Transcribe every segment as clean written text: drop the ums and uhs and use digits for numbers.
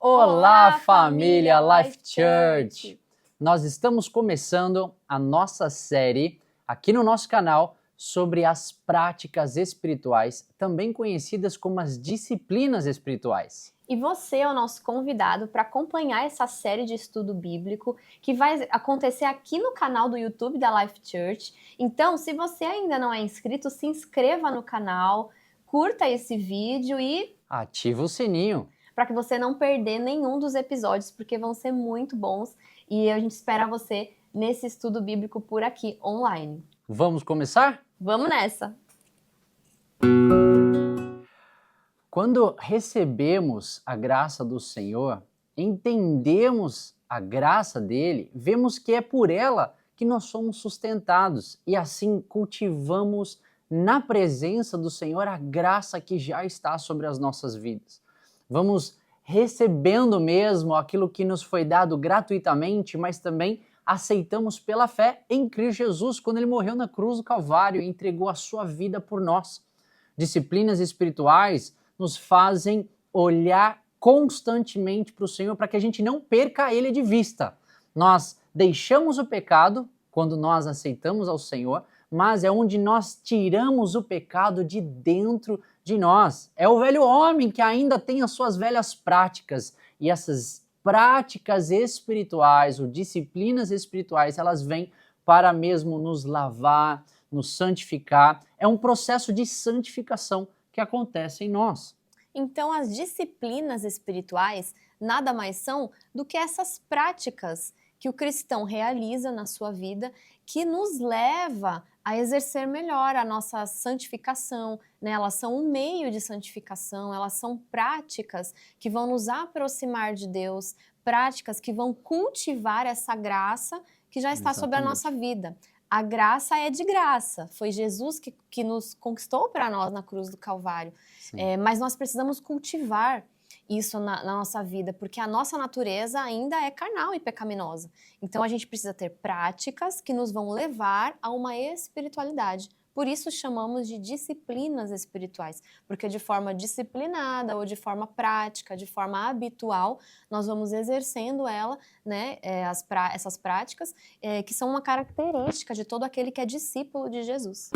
Olá, família Life Church! Nós estamos começando a nossa série aqui no nosso canal sobre as práticas espirituais, também conhecidas como as disciplinas espirituais. E você é o nosso convidado para acompanhar essa série de estudo bíblico que vai acontecer aqui no canal do YouTube da Life Church. Então, se você ainda não é inscrito, se inscreva no canal, curta esse vídeo e ativa o sininho para que você não perder nenhum dos episódios, porque vão ser muito bons e a gente espera você nesse estudo bíblico por aqui, online. Vamos começar? Vamos nessa! Quando recebemos a graça do Senhor, entendemos a graça dele, vemos que é por ela que nós somos sustentados e assim cultivamos na presença do Senhor a graça que já está sobre as nossas vidas. Vamos recebendo mesmo aquilo que nos foi dado gratuitamente, mas também aceitamos pela fé em Cristo Jesus, quando ele morreu na cruz do Calvário e entregou a sua vida por nós. Disciplinas espirituais nos fazem olhar constantemente para o Senhor para que a gente não perca ele de vista. Nós deixamos o pecado quando nós aceitamos ao Senhor, mas é onde nós tiramos o pecado de dentro de nós. É o velho homem que ainda tem as suas velhas práticas, e essas práticas espirituais ou disciplinas espirituais, elas vêm para mesmo nos lavar, nos santificar. É um processo de santificação que acontece em nós. Então, as disciplinas espirituais nada mais são do que essas práticas que o cristão realiza na sua vida, que nos leva a exercer melhor a nossa santificação, né? Elas são um meio de santificação, elas são práticas que vão nos aproximar de Deus, práticas que vão cultivar essa graça que já está sobre a nossa vida. A graça é de graça, foi Jesus que nos conquistou para nós na cruz do Calvário, mas nós precisamos cultivar isso na nossa vida, porque a nossa natureza ainda é carnal e pecaminosa. Então a gente precisa ter práticas que nos vão levar a uma espiritualidade. Por isso chamamos de disciplinas espirituais, porque de forma disciplinada ou de forma prática, de forma habitual, nós vamos exercendo ela, né, essas práticas, que são uma característica de todo aquele que é discípulo de Jesus.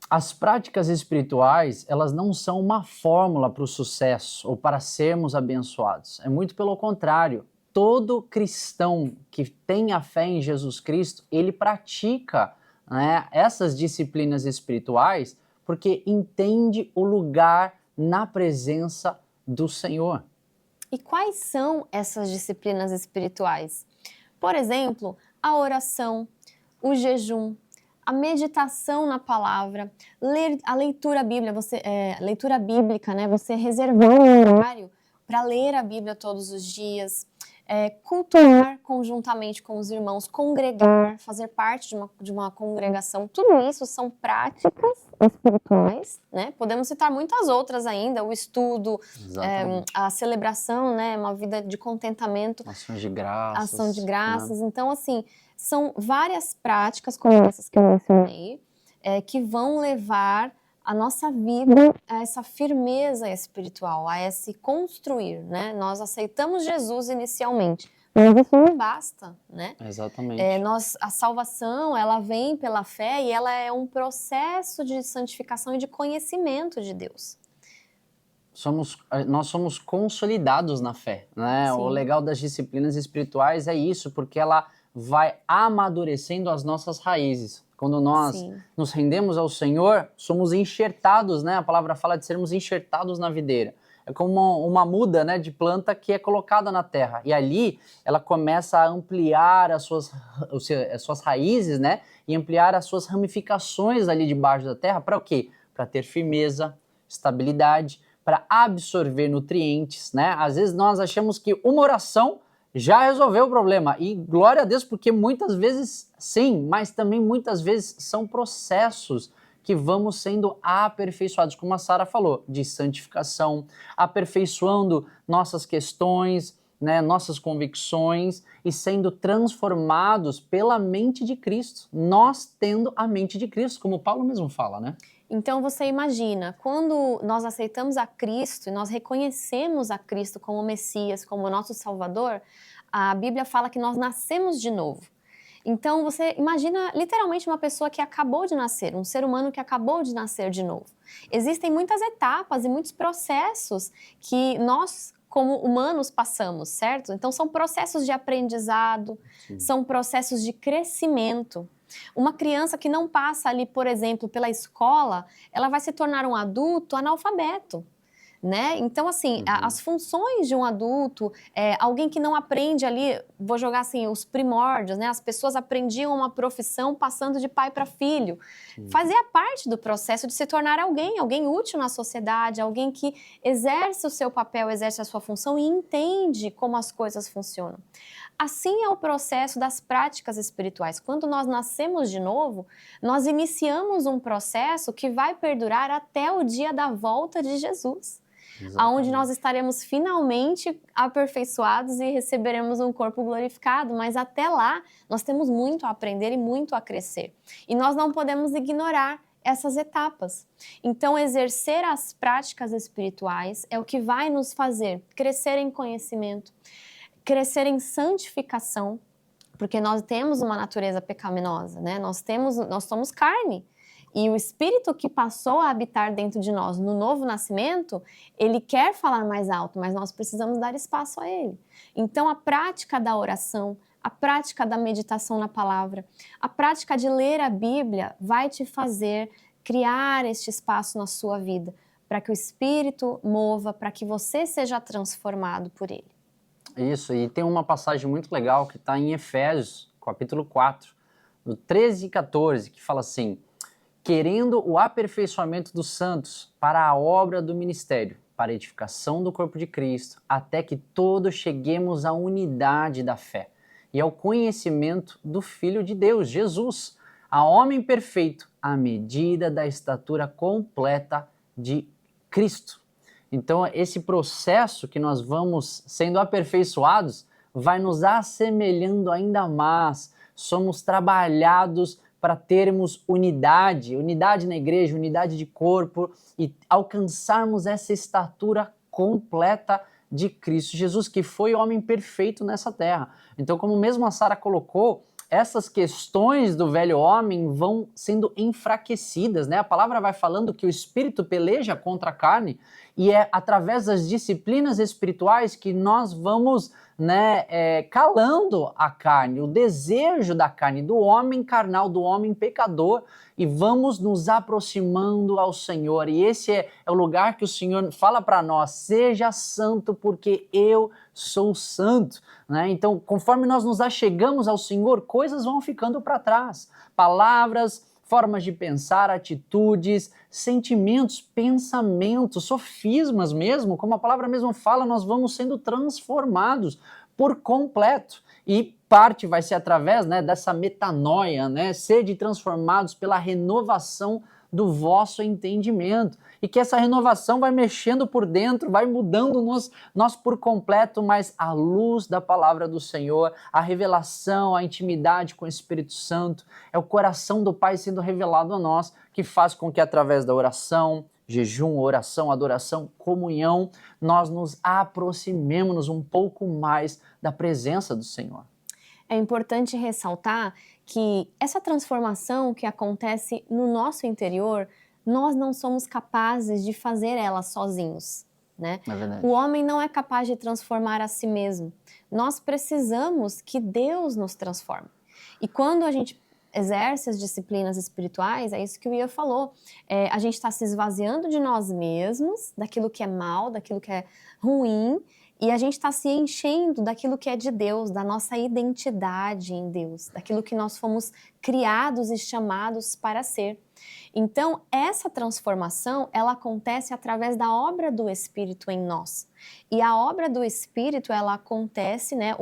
As práticas espirituais, elas não são uma fórmula para o sucesso ou para sermos abençoados. É muito pelo contrário. Todo cristão que tem a fé em Jesus Cristo, ele pratica, né, essas disciplinas espirituais porque entende o lugar na presença do Senhor. E quais são essas disciplinas espirituais? Por exemplo, a oração, o jejum, a meditação na palavra, a leitura leitura bíblica, né? Você reservar um horário para ler a Bíblia todos os dias, cultuar conjuntamente com os irmãos, congregar, fazer parte de uma congregação. Tudo isso são práticas espirituais, né? Podemos citar muitas outras ainda, o estudo, a celebração, né? Uma vida de contentamento. Ação de graças. Ação de graças. Né? Então, assim, são várias práticas como essas que eu mencionei, que vão levar a nossa vida a essa firmeza espiritual, a esse construir, né? Nós aceitamos Jesus inicialmente, mas isso não basta, né? Exatamente. A salvação, ela vem pela fé e ela é um processo de santificação e de conhecimento de Deus. Nós somos consolidados na fé, né? Sim. O legal das disciplinas espirituais é isso, porque ela vai amadurecendo as nossas raízes. Quando nós nos rendemos ao Senhor, somos enxertados, né? A palavra fala de sermos enxertados na videira. É como uma muda, né, de planta que é colocada na terra. E ali ela começa a ampliar as suas raízes, né? E ampliar as suas ramificações ali debaixo da terra. Para o quê? Para ter firmeza, estabilidade, para absorver nutrientes, né? Às vezes nós achamos que uma oração já resolveu o problema, e glória a Deus, porque muitas vezes sim, mas também muitas vezes são processos que vamos sendo aperfeiçoados, como a Sara falou, de santificação, aperfeiçoando nossas questões, né, nossas convicções e sendo transformados pela mente de Cristo. Nós tendo a mente de Cristo, como Paulo mesmo fala, né? Então você imagina, quando nós aceitamos a Cristo e nós reconhecemos a Cristo como Messias, como nosso Salvador, a Bíblia fala que nós nascemos de novo. Então você imagina literalmente uma pessoa que acabou de nascer, um ser humano que acabou de nascer de novo. Existem muitas etapas e muitos processos que nós, como humanos, passamos, certo? Então são processos de aprendizado, são processos de crescimento. Uma criança que não passa ali, por exemplo, pela escola, ela vai se tornar um adulto analfabeto. Né? Então, assim, as funções de um adulto, alguém que não aprende ali, vou jogar assim, os primórdios, né? As pessoas aprendiam uma profissão passando de pai para filho. Fazia parte do processo de se tornar alguém útil na sociedade, alguém que exerce o seu papel, exerce a sua função e entende como as coisas funcionam. Assim é o processo das práticas espirituais. Quando nós nascemos de novo, nós iniciamos um processo que vai perdurar até o dia da volta de Jesus. Onde nós estaremos finalmente aperfeiçoados e receberemos um corpo glorificado, mas até lá nós temos muito a aprender e muito a crescer. E nós não podemos ignorar essas etapas. Então, exercer as práticas espirituais é o que vai nos fazer crescer em conhecimento, crescer em santificação, porque nós temos uma natureza pecaminosa, né? Nós somos carne. E o Espírito que passou a habitar dentro de nós no novo nascimento, ele quer falar mais alto, mas nós precisamos dar espaço a ele. Então, a prática da oração, a prática da meditação na palavra, a prática de ler a Bíblia vai te fazer criar este espaço na sua vida, para que o Espírito mova, para que você seja transformado por ele. Isso, e tem uma passagem muito legal que está em Efésios, capítulo 4, no 13 e 14, que fala assim: querendo o aperfeiçoamento dos santos para a obra do ministério, para a edificação do corpo de Cristo, até que todos cheguemos à unidade da fé e ao conhecimento do Filho de Deus, Jesus, a homem perfeito, à medida da estatura completa de Cristo. Então, esse processo que nós vamos sendo aperfeiçoados vai nos assemelhando ainda mais, somos trabalhados para termos unidade na igreja, unidade de corpo e alcançarmos essa estatura completa de Cristo Jesus, que foi o homem perfeito nessa terra. Então, como mesmo a Sara colocou, essas questões do velho homem vão sendo enfraquecidas, né? A palavra vai falando que o espírito peleja contra a carne e é através das disciplinas espirituais que nós vamos, né, calando a carne, o desejo da carne, do homem carnal, do homem pecador, e vamos nos aproximando ao Senhor. E esse é o lugar que o Senhor fala para nós: seja santo porque eu sou santo. Né? Então, conforme nós nos achegamos ao Senhor, coisas vão ficando para trás. Palavras, formas de pensar, atitudes, sentimentos, pensamentos, sofismas mesmo, como a palavra mesmo fala, nós vamos sendo transformados por completo. E parte vai ser através, né, dessa metanoia, né, sede transformados pela renovação do vosso entendimento. E que essa renovação vai mexendo por dentro, vai mudando nós por completo, mas à luz da palavra do Senhor, a revelação, a intimidade com o Espírito Santo, é o coração do Pai sendo revelado a nós, que faz com que através da oração, jejum, oração, adoração, comunhão, nós nos aproximemos um pouco mais da presença do Senhor. É importante ressaltar que essa transformação que acontece no nosso interior, nós não somos capazes de fazer ela sozinhos, né? É verdade. O homem não é capaz de transformar a si mesmo. Nós precisamos que Deus nos transforme. E quando a gente exerce as disciplinas espirituais, é isso que o Ian falou, a gente está se esvaziando de nós mesmos, daquilo que é mal, daquilo que é ruim, e a gente está se enchendo daquilo que é de Deus, da nossa identidade em Deus, daquilo que nós fomos criados e chamados para ser. Então, essa transformação, ela acontece através da obra do Espírito em nós. E a obra do Espírito, ela acontece, né,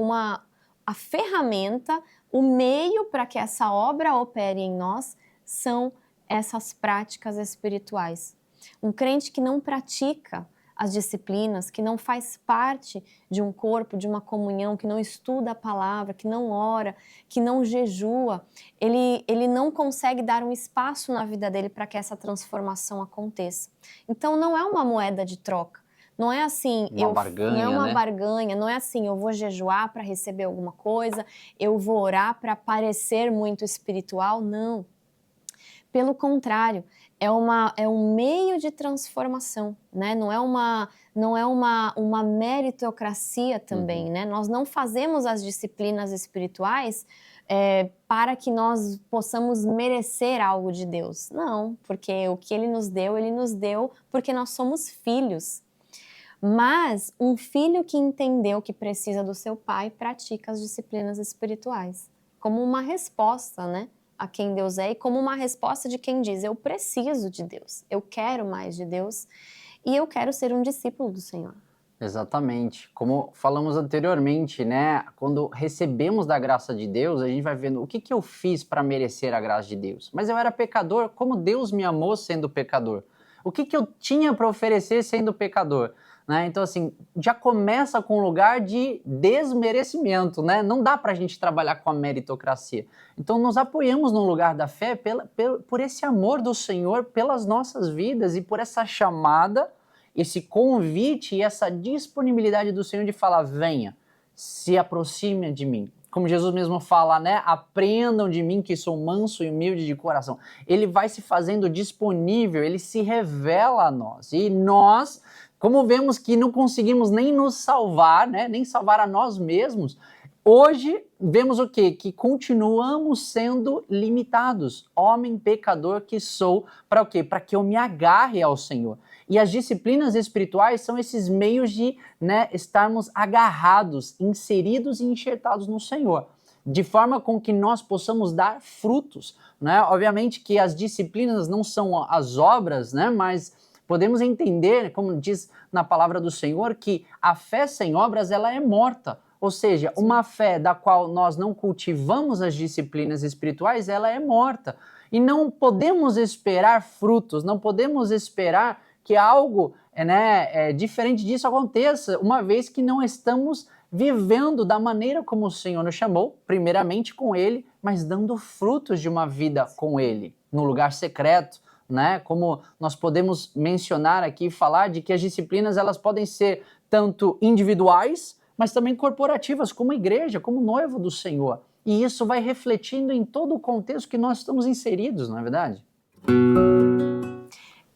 a ferramenta, o meio para que essa obra opere em nós são essas práticas espirituais. Um crente que não pratica as disciplinas, que não faz parte de um corpo, de uma comunhão, que não estuda a palavra, que não ora, que não jejua, ele não consegue dar um espaço na vida dele para que essa transformação aconteça. Então não é uma moeda de troca. Não é assim, Uma barganha, não é uma né? barganha, não é assim, eu vou jejuar para receber alguma coisa, eu vou orar para parecer muito espiritual, não. Pelo contrário, é um meio de transformação, né? Não é uma meritocracia também, né? Nós não fazemos as disciplinas espirituais para que nós possamos merecer algo de Deus. Não, porque o que Ele nos deu porque nós somos filhos. Mas um filho que entendeu que precisa do seu pai pratica as disciplinas espirituais como uma resposta, né, a quem Deus é e como uma resposta de quem diz: eu preciso de Deus, eu quero mais de Deus e eu quero ser um discípulo do Senhor. Exatamente. Como falamos anteriormente, né? Quando recebemos da graça de Deus, a gente vai vendo o que eu fiz para merecer a graça de Deus. Mas eu era pecador, como Deus me amou sendo pecador? O que eu tinha para oferecer sendo pecador? Né? Então, assim, já começa com um lugar de desmerecimento, né? Não dá para a gente trabalhar com a meritocracia. Então, nos apoiamos no lugar da fé por esse amor do Senhor pelas nossas vidas e por essa chamada, esse convite e essa disponibilidade do Senhor de falar: venha, se aproxime de mim. Como Jesus mesmo fala, né? Aprendam de mim que sou manso e humilde de coração. Ele vai se fazendo disponível, ele se revela a nós. E nós, como vemos que não conseguimos nem nos salvar, né? Nem salvar a nós mesmos, hoje vemos o quê? Que continuamos sendo limitados. Homem pecador que sou, para o quê? Para que eu me agarre ao Senhor. E as disciplinas espirituais são esses meios de, né, estarmos agarrados, inseridos e enxertados no Senhor, de forma com que nós possamos dar frutos, né? Obviamente que as disciplinas não são as obras, né, mas podemos entender, como diz na palavra do Senhor, que a fé sem obras ela é morta. Ou seja, uma fé da qual nós não cultivamos as disciplinas espirituais, ela é morta. E não podemos esperar frutos, não podemos esperar que algo diferente disso aconteça, uma vez que não estamos vivendo da maneira como o Senhor nos chamou, primeiramente com Ele, mas dando frutos de uma vida com Ele, no lugar secreto, né? Como nós podemos mencionar aqui, falar de que as disciplinas elas podem ser tanto individuais, mas também corporativas, como igreja, como noivo do Senhor. E isso vai refletindo em todo o contexto que nós estamos inseridos, não é verdade?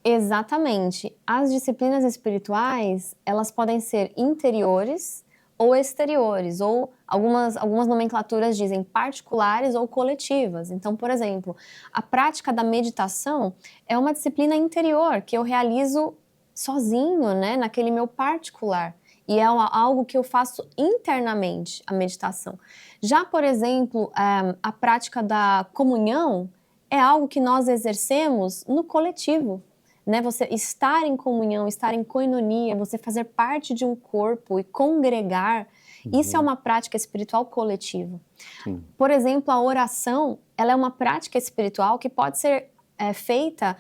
Exatamente. As disciplinas espirituais, elas podem ser interiores ou exteriores, ou algumas nomenclaturas dizem particulares ou coletivas. Então, por exemplo, a prática da meditação é uma disciplina interior que eu realizo sozinho, né, naquele meu particular. E é algo que eu faço internamente, a meditação. Já, por exemplo, a prática da comunhão é algo que nós exercemos no coletivo. Né, você estar em comunhão, estar em koinonia, você fazer parte de um corpo e congregar, isso é uma prática espiritual coletiva. Sim. Por exemplo, a oração, ela é uma prática espiritual que pode ser feita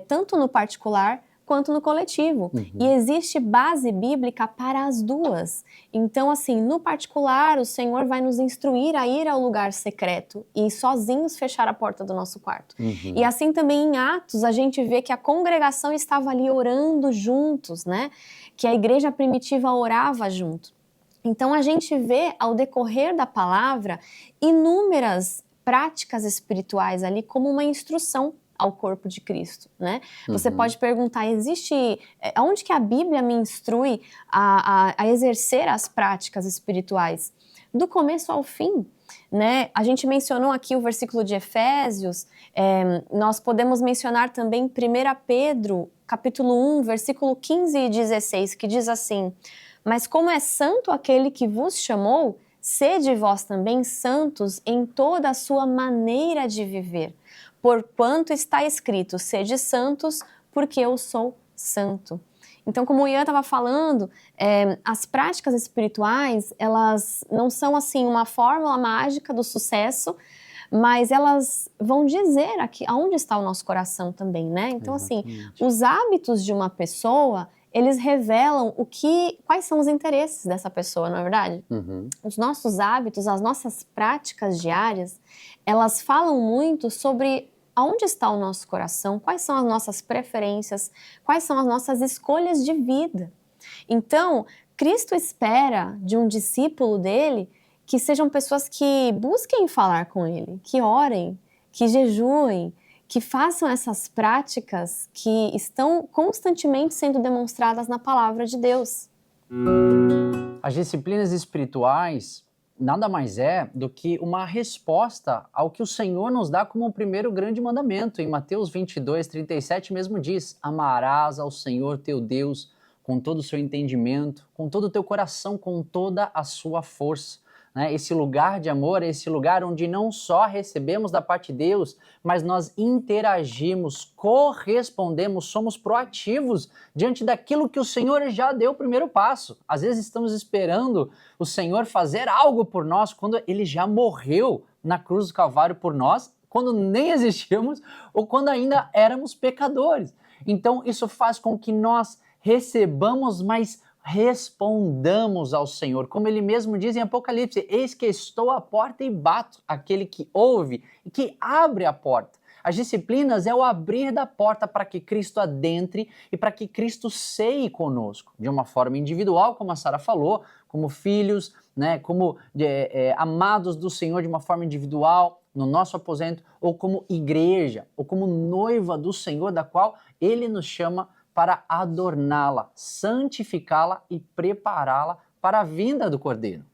tanto no particular quanto no coletivo. E existe base bíblica para as duas. Então, assim, no particular, o Senhor vai nos instruir a ir ao lugar secreto e sozinhos fechar a porta do nosso quarto. E assim também em Atos, a gente vê que a congregação estava ali orando juntos, né? Que a igreja primitiva orava junto. Então, a gente vê, ao decorrer da palavra, inúmeras práticas espirituais ali como uma instrução ao corpo de Cristo, né? Você pode perguntar, aonde que a Bíblia me instrui a exercer as práticas espirituais? Do começo ao fim, né? A gente mencionou aqui o versículo de Efésios, nós podemos mencionar também 1 Pedro, capítulo 1, versículo 15 e 16, que diz assim: mas como é santo aquele que vos chamou, sede vós também santos em toda a sua maneira de viver. Porquanto está escrito, sede santos, porque eu sou santo. Então, como o Ian estava falando, as práticas espirituais, elas não são assim uma fórmula mágica do sucesso, mas elas vão dizer aqui aonde está o nosso coração também, né? Então, assim, os hábitos de uma pessoa, eles revelam quais são os interesses dessa pessoa, não é verdade? Os nossos hábitos, as nossas práticas diárias, elas falam muito sobre aonde está o nosso coração, quais são as nossas preferências, quais são as nossas escolhas de vida. Então, Cristo espera de um discípulo dele que sejam pessoas que busquem falar com ele, que orem, que jejuem, que façam essas práticas que estão constantemente sendo demonstradas na palavra de Deus. As disciplinas espirituais nada mais é do que uma resposta ao que o Senhor nos dá como o primeiro grande mandamento. Em Mateus 22:37 mesmo diz: amarás ao Senhor teu Deus com todo o seu entendimento, com todo o teu coração, com toda a sua força. Esse lugar de amor é esse lugar onde não só recebemos da parte de Deus, mas nós interagimos, correspondemos, somos proativos diante daquilo que o Senhor já deu o primeiro passo. Às vezes estamos esperando o Senhor fazer algo por nós quando Ele já morreu na cruz do Calvário por nós, quando nem existíamos ou quando ainda éramos pecadores. Então isso faz com que nós recebamos, mas respondamos ao Senhor, como Ele mesmo diz em Apocalipse: eis que estou à porta e bato, aquele que ouve e que abre a porta. As disciplinas é o abrir da porta para que Cristo adentre e para que Cristo ceie conosco, de uma forma individual, como a Sara falou, como filhos, como amados do Senhor de uma forma individual, no nosso aposento, ou como igreja, ou como noiva do Senhor, da qual Ele nos chama para adorná-la, santificá-la e prepará-la para a vinda do Cordeiro.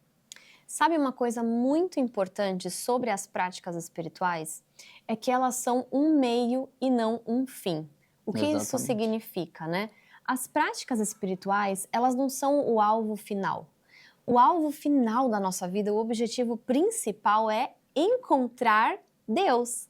Sabe uma coisa muito importante sobre as práticas espirituais? É que elas são um meio e não um fim. O que isso significa, né? As práticas espirituais, elas não são o alvo final. O alvo final da nossa vida, o objetivo principal é encontrar Deus.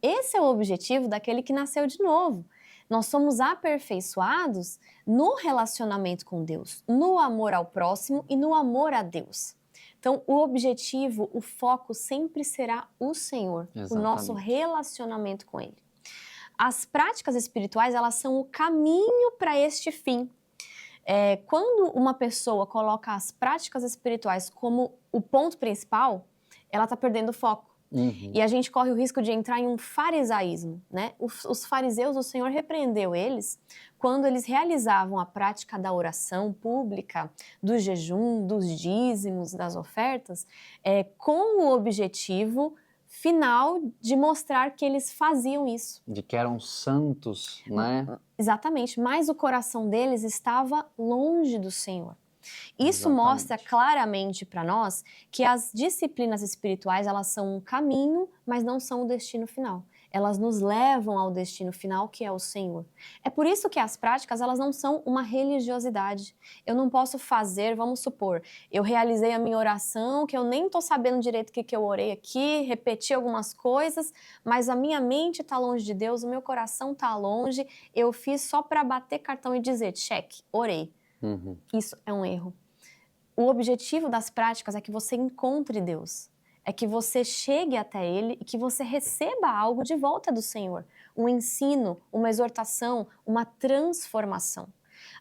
Esse é o objetivo daquele que nasceu de novo. Nós somos aperfeiçoados no relacionamento com Deus, no amor ao próximo e no amor a Deus. Então, o objetivo, o foco sempre será o Senhor, o nosso relacionamento com Ele. As práticas espirituais, elas são o caminho para este fim. Quando uma pessoa coloca as práticas espirituais como o ponto principal, ela está perdendo o foco. E a gente corre o risco de entrar em um farisaísmo, né? Os fariseus, o Senhor repreendeu eles quando eles realizavam a prática da oração pública, do jejum, dos dízimos, das ofertas, com o objetivo final de mostrar que eles faziam isso. De que eram santos, né? Exatamente, mas o coração deles estava longe do Senhor. Isso mostra claramente para nós que as disciplinas espirituais, elas são um caminho, mas não são o destino final. Elas nos levam ao destino final, que é o Senhor. É por isso que as práticas, elas não são uma religiosidade. Eu não posso fazer, vamos supor, eu realizei a minha oração, que eu nem estou sabendo direito o que eu orei aqui, repeti algumas coisas, mas a minha mente está longe de Deus, o meu coração está longe, eu fiz só para bater cartão e dizer, cheque, orei. Isso é um erro. O objetivo das práticas é que você encontre Deus, é que você chegue até Ele e que você receba algo de volta do Senhor, um ensino, uma exortação, uma transformação.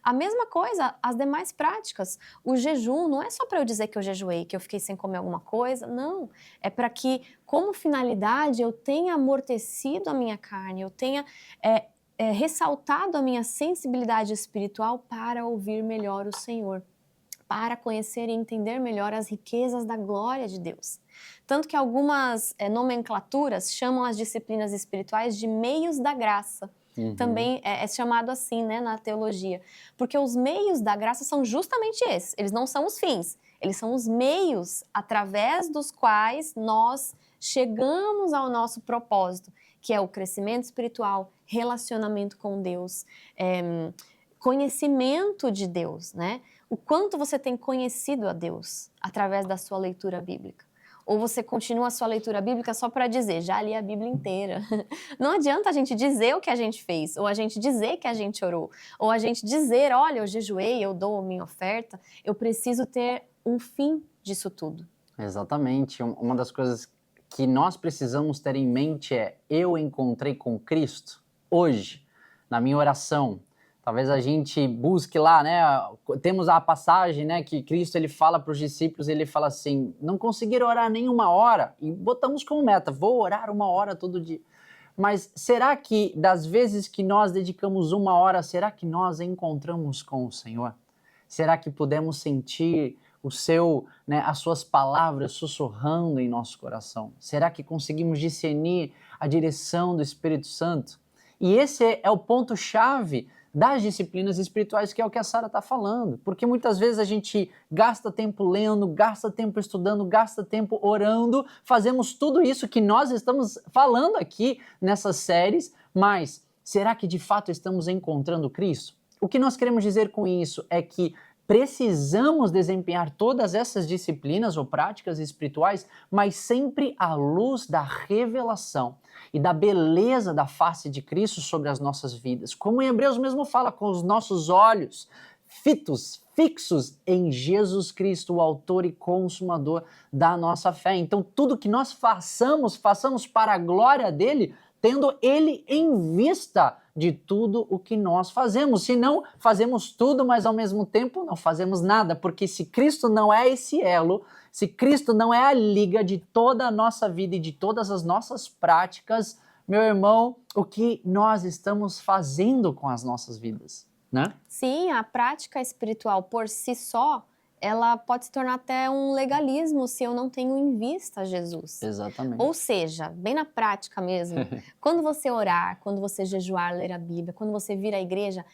A mesma coisa, as demais práticas. O jejum não é só para eu dizer que eu jejuei, que eu fiquei sem comer alguma coisa, não. É para que, como finalidade, eu tenha amortecido a minha carne, eu tenha ressaltado a minha sensibilidade espiritual para ouvir melhor o Senhor, para conhecer e entender melhor as riquezas da glória de Deus. Tanto que algumas nomenclaturas chamam as disciplinas espirituais de meios da graça. Também é chamado assim, né, na teologia. Porque os meios da graça são justamente esses. Eles não são os fins. Eles são os meios através dos quais nós chegamos ao nosso propósito, que é o crescimento espiritual, relacionamento com Deus, conhecimento de Deus, né? O quanto você tem conhecido a Deus através da sua leitura bíblica. Ou você continua a sua leitura bíblica só para dizer, já li a Bíblia inteira. Não adianta a gente dizer o que a gente fez, ou a gente dizer que a gente orou, ou a gente dizer, olha, eu jejuei, eu dou minha oferta. Eu preciso ter um fim disso tudo. Exatamente. Uma das coisas que nós precisamos ter em mente é: eu encontrei com Cristo hoje, na minha oração, Talvez a gente busque lá, né? Temos a passagem, né, que Cristo ele fala para os discípulos, ele fala assim: não conseguiram orar nem 1 hora, e botamos como meta, vou orar 1 hora todo dia. Mas será que das vezes que nós dedicamos 1 hora, será que nós encontramos com o Senhor? Será que podemos sentir as suas palavras sussurrando em nosso coração? Será que conseguimos discernir a direção do Espírito Santo? E esse é o ponto-chave das disciplinas espirituais, que é o que a Sara está falando. Porque muitas vezes a gente gasta tempo lendo, gasta tempo estudando, gasta tempo orando, fazemos tudo isso que nós estamos falando aqui nessas séries, mas será que de fato estamos encontrando Cristo? O que nós queremos dizer com isso é que precisamos desempenhar todas essas disciplinas ou práticas espirituais, mas sempre à luz da revelação e da beleza da face de Cristo sobre as nossas vidas. Como em Hebreus mesmo fala, com os nossos olhos fixos em Jesus Cristo, o autor e consumador da nossa fé. Então tudo que nós façamos para a glória dele, tendo ele em vista de tudo o que nós fazemos. Se não, fazemos tudo, mas ao mesmo tempo não fazemos nada, porque se Cristo não é esse elo, se Cristo não é a liga de toda a nossa vida e de todas as nossas práticas, meu irmão, o que nós estamos fazendo com as nossas vidas, né? Sim, a prática espiritual por si só, ela pode se tornar até um legalismo se eu não tenho em vista Jesus. Exatamente. Ou seja, bem na prática mesmo, quando você orar, quando você jejuar, ler a Bíblia, quando você vir à igreja,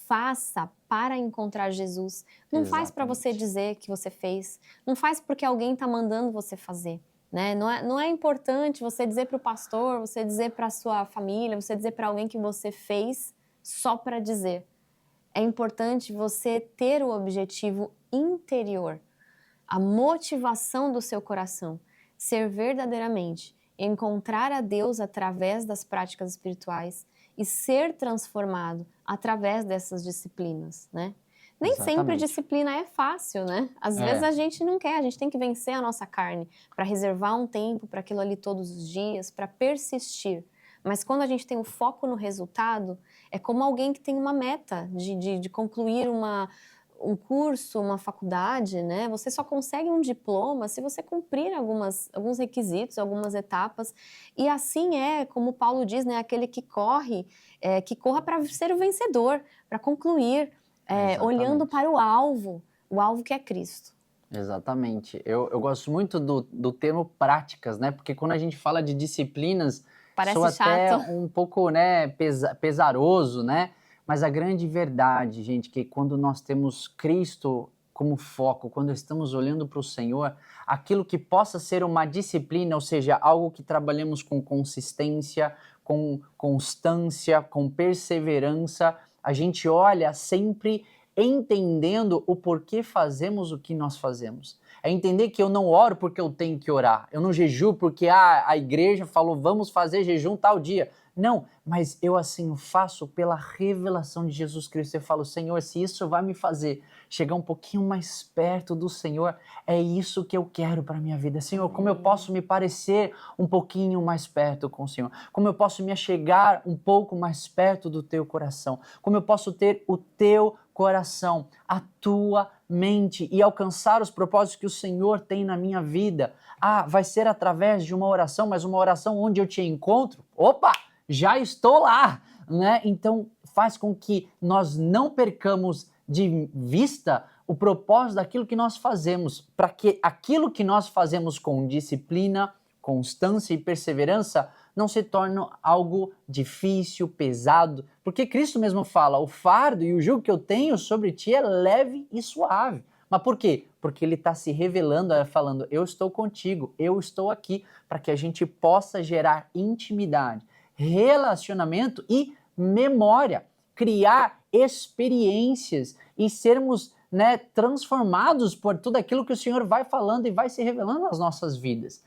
faça para encontrar Jesus. Não faz para você dizer que você fez, não faz porque alguém está mandando você fazer. Né? Não é importante você dizer para o pastor, você dizer para a sua família, você dizer para alguém que você fez só para dizer. É importante você ter o objetivo interior, a motivação do seu coração, ser verdadeiramente, encontrar a Deus através das práticas espirituais e ser transformado através dessas disciplinas, né? Nem sempre disciplina é fácil, né? Às vezes a gente não quer, a gente tem que vencer a nossa carne para reservar um tempo para aquilo ali todos os dias, para persistir. Mas quando a gente tem o foco no resultado, é como alguém que tem uma meta de concluir um curso, uma faculdade, né? Você só consegue um diploma se você cumprir alguns requisitos, algumas etapas. E assim é, como Paulo diz, né? Aquele que corra para ser o vencedor, para concluir, olhando para o alvo que é Cristo. Exatamente. Eu gosto muito do termo práticas, né? Porque quando a gente fala de disciplinas, parece soa até chato. um pouco, né, pesaroso, né? Mas a grande verdade, gente, que quando nós temos Cristo como foco, quando estamos olhando para o Senhor, aquilo que possa ser uma disciplina, ou seja, algo que trabalhemos com consistência, com constância, com perseverança, a gente olha sempre entendendo o porquê fazemos o que nós fazemos. É entender que eu não oro porque eu tenho que orar, eu não jejuo porque a igreja falou vamos fazer jejum tal dia. Não, mas eu assim o faço pela revelação de Jesus Cristo. Eu falo, Senhor, se isso vai me fazer chegar um pouquinho mais perto do Senhor, é isso que eu quero para a minha vida. Senhor, como eu posso me parecer um pouquinho mais perto com o Senhor? Como eu posso me achegar um pouco mais perto do teu coração? Como eu posso ter o teu coração, a tua mente e alcançar os propósitos que o Senhor tem na minha vida? Vai ser através de uma oração, mas uma oração onde eu te encontro? Opa! Já estou lá, né? Então faz com que nós não percamos de vista o propósito daquilo que nós fazemos, para que aquilo que nós fazemos com disciplina, constância e perseverança não se torne algo difícil, pesado, porque Cristo mesmo fala, o fardo e o jugo que eu tenho sobre ti é leve e suave. Mas por quê? Porque ele está se revelando, falando, eu estou contigo, eu estou aqui, para que a gente possa gerar intimidade, relacionamento e memória, criar experiências e sermos, né, transformados por tudo aquilo que o Senhor vai falando e vai se revelando nas nossas vidas.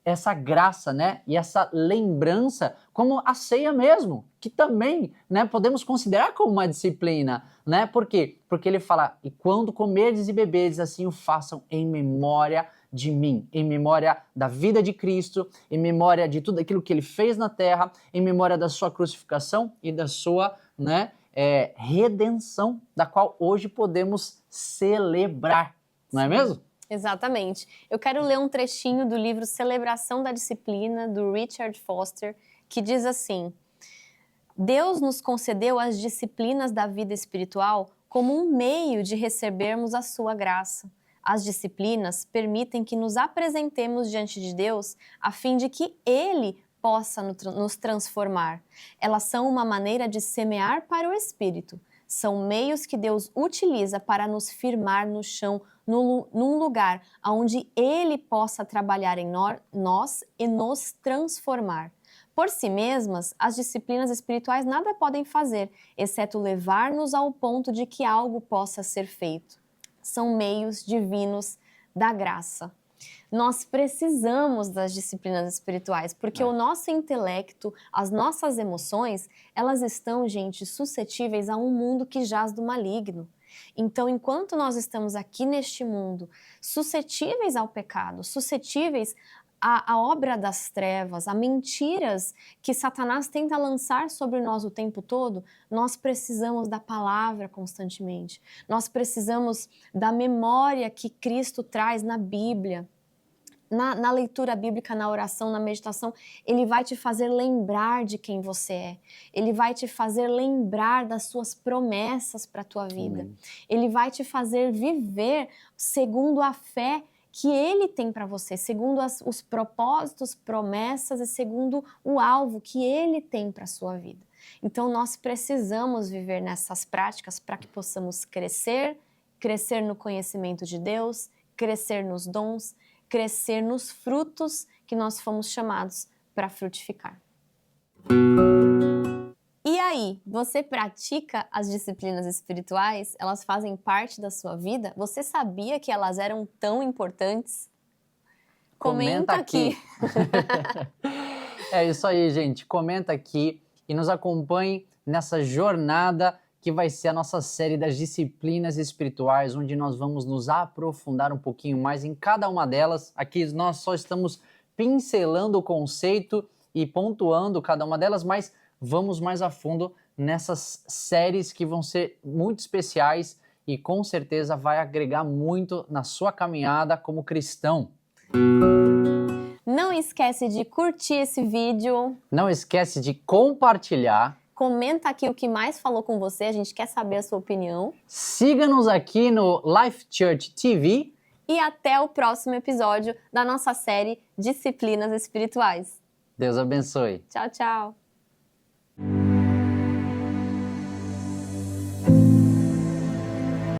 Essa graça, né, e essa lembrança, como a ceia mesmo, que também, né, podemos considerar como uma disciplina, né? Por quê? Porque ele fala, e quando comerdes e bebedes, assim o façam em memória de mim, em memória da vida de Cristo, em memória de tudo aquilo que ele fez na terra, em memória da sua crucificação e da sua, né, redenção, da qual hoje podemos celebrar, não é mesmo? Exatamente. Eu quero ler um trechinho do livro Celebração da Disciplina, do Richard Foster, que diz assim: Deus nos concedeu as disciplinas da vida espiritual como um meio de recebermos a sua graça. As disciplinas permitem que nos apresentemos diante de Deus a fim de que Ele possa nos transformar. Elas são uma maneira de semear para o Espírito. São meios que Deus utiliza para nos firmar no chão, num lugar onde Ele possa trabalhar em nós e nos transformar. Por si mesmas, as disciplinas espirituais nada podem fazer, exceto levar-nos ao ponto de que algo possa ser feito. São meios divinos da graça. Nós precisamos das disciplinas espirituais, porque o nosso intelecto, as nossas emoções, elas estão, gente, suscetíveis a um mundo que jaz do maligno. Então, enquanto nós estamos aqui neste mundo, suscetíveis ao pecado, suscetíveis à obra das trevas, a mentiras que Satanás tenta lançar sobre nós o tempo todo, nós precisamos da palavra constantemente. Nós precisamos da memória que Cristo traz na Bíblia. Na leitura bíblica, na oração, na meditação, ele vai te fazer lembrar de quem você é. Ele vai te fazer lembrar das suas promessas para a tua vida. Amém. Ele vai te fazer viver segundo a fé que Ele tem para você, segundo os propósitos, promessas e segundo o alvo que Ele tem para a sua vida. Então, nós precisamos viver nessas práticas para que possamos crescer no conhecimento de Deus, crescer nos dons, crescer nos frutos que nós fomos chamados para frutificar. E aí, você pratica as disciplinas espirituais? Elas fazem parte da sua vida? Você sabia que elas eram tão importantes? Comenta aqui. É isso aí, gente. Comenta aqui e nos acompanhe nessa jornada que vai ser a nossa série das disciplinas espirituais, onde nós vamos nos aprofundar um pouquinho mais em cada uma delas. Aqui nós só estamos pincelando o conceito e pontuando cada uma delas, mas vamos mais a fundo nessas séries que vão ser muito especiais e com certeza vai agregar muito na sua caminhada como cristão. Não esquece de curtir esse vídeo. Não esquece de compartilhar. Comenta aqui o que mais falou com você, a gente quer saber a sua opinião. Siga-nos aqui no Life Church TV. E até o próximo episódio da nossa série Disciplinas Espirituais. Deus abençoe. Tchau, tchau.